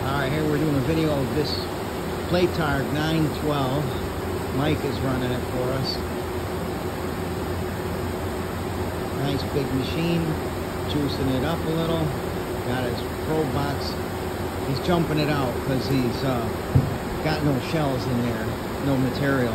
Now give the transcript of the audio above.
Alright, here we're doing a video of this Playtarg 912. Mike is running it for us. Nice big machine, juicing it up a little. Got his probe box. He's jumping it out because he's got no shells in there, no material.